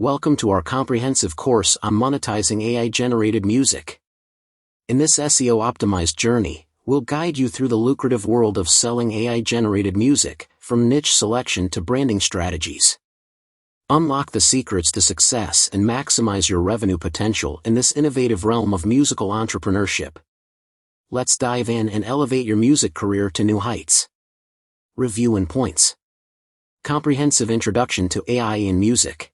Welcome to our comprehensive course on monetizing AI-generated music. In this SEO-optimized journey, we'll guide you through the lucrative world of selling AI-generated music, from niche selection to branding strategies. Unlock the secrets to success and maximize your revenue potential in this innovative realm of musical entrepreneurship. Let's dive in and elevate your music career to new heights. Review and points. Comprehensive introduction to AI in music.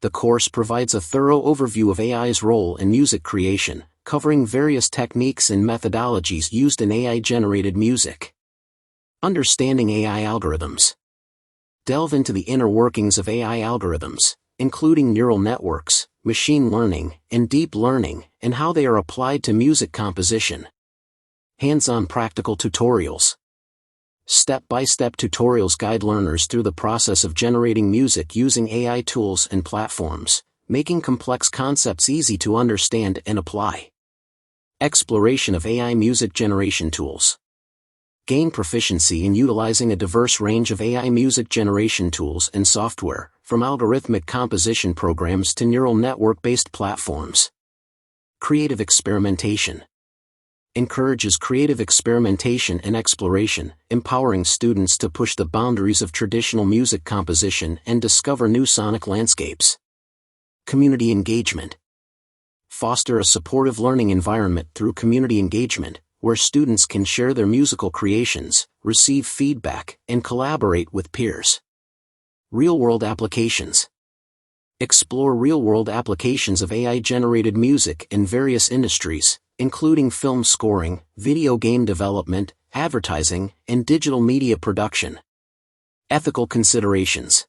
The course provides a thorough overview of AI's role in music creation, covering various techniques and methodologies used in AI-generated music. Understanding AI algorithms. Delve into the inner workings of AI algorithms, including neural networks, machine learning, and deep learning, and how they are applied to music composition. Hands-on practical tutorials. Step-by-step tutorials guide learners through the process of generating music using AI tools and platforms, making complex concepts easy to understand and apply. Exploration of AI music generation tools. Gain proficiency in utilizing a diverse range of AI music generation tools and software, from algorithmic composition programs to neural network-based platforms. Creative experimentation. Encourages creative experimentation and exploration, empowering students to push the boundaries of traditional music composition and discover new sonic landscapes. Community engagement. Foster a supportive learning environment through community engagement, where students can share their musical creations, receive feedback, and collaborate with peers. Real-world applications. Explore real-world applications of AI-generated music in various industries, including film scoring, video game development, advertising, and digital media production. Ethical considerations.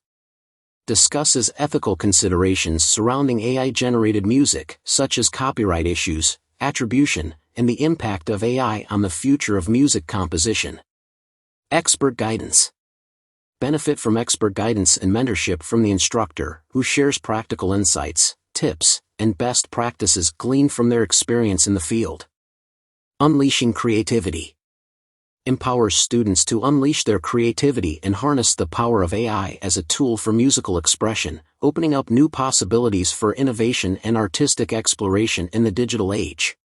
Discusses ethical considerations surrounding AI-generated music, such as copyright issues, attribution, and the impact of AI on the future of music composition. Expert guidance. Benefit from expert guidance and mentorship from the instructor, who shares practical insights, tips, and best practices gleaned from their experience in the field. Unleashing creativity. Empowers students to unleash their creativity and harness the power of AI as a tool for musical expression, opening up new possibilities for innovation and artistic exploration in the digital age.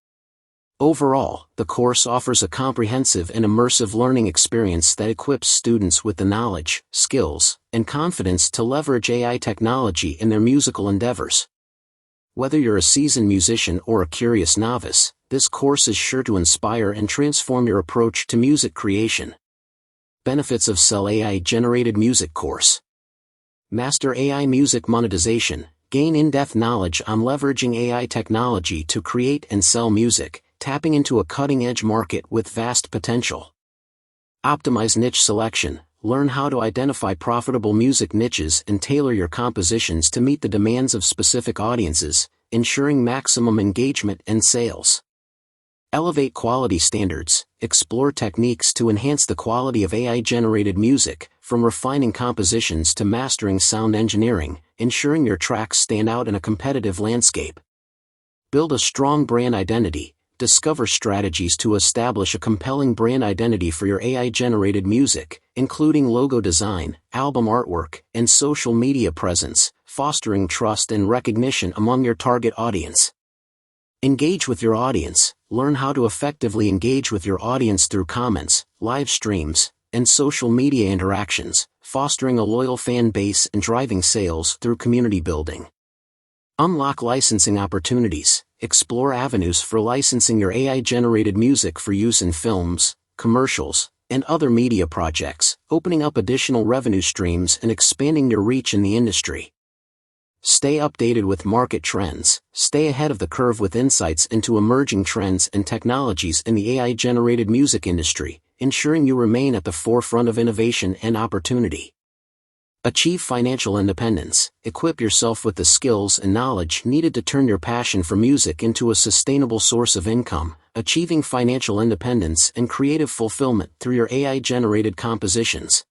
Overall, the course offers a comprehensive and immersive learning experience that equips students with the knowledge, skills, and confidence to leverage AI technology in their musical endeavors. Whether you're a seasoned musician or a curious novice, this course is sure to inspire and transform your approach to music creation. Benefits of Sell AI-Generated Music Course. Master AI Music Monetization. Gain in-depth knowledge on leveraging AI technology to create and sell music, tapping into a cutting-edge market with vast potential. Optimize niche selection. Learn how to identify profitable music niches and tailor your compositions to meet the demands of specific audiences, ensuring maximum engagement and sales. Elevate quality standards. Explore techniques to enhance the quality of AI-generated music, from refining compositions to mastering sound engineering, ensuring your tracks stand out in a competitive landscape. Build a strong brand identity. Discover strategies to establish a compelling brand identity for your AI-generated music, including logo design, album artwork, and social media presence, fostering trust and recognition among your target audience. Engage with your audience. Learn how to effectively engage with your audience through comments, live streams, and social media interactions, fostering a loyal fan base and driving sales through community building. Unlock licensing opportunities. Explore avenues for licensing your AI-generated music for use in films, commercials, and other media projects, opening up additional revenue streams and expanding your reach in the industry. Stay updated with market trends. Stay ahead of the curve with insights into emerging trends and technologies in the AI-generated music industry, ensuring you remain at the forefront of innovation and opportunity. Achieve financial independence. Equip yourself with the skills and knowledge needed to turn your passion for music into a sustainable source of income, achieving financial independence and creative fulfillment through your AI-generated compositions.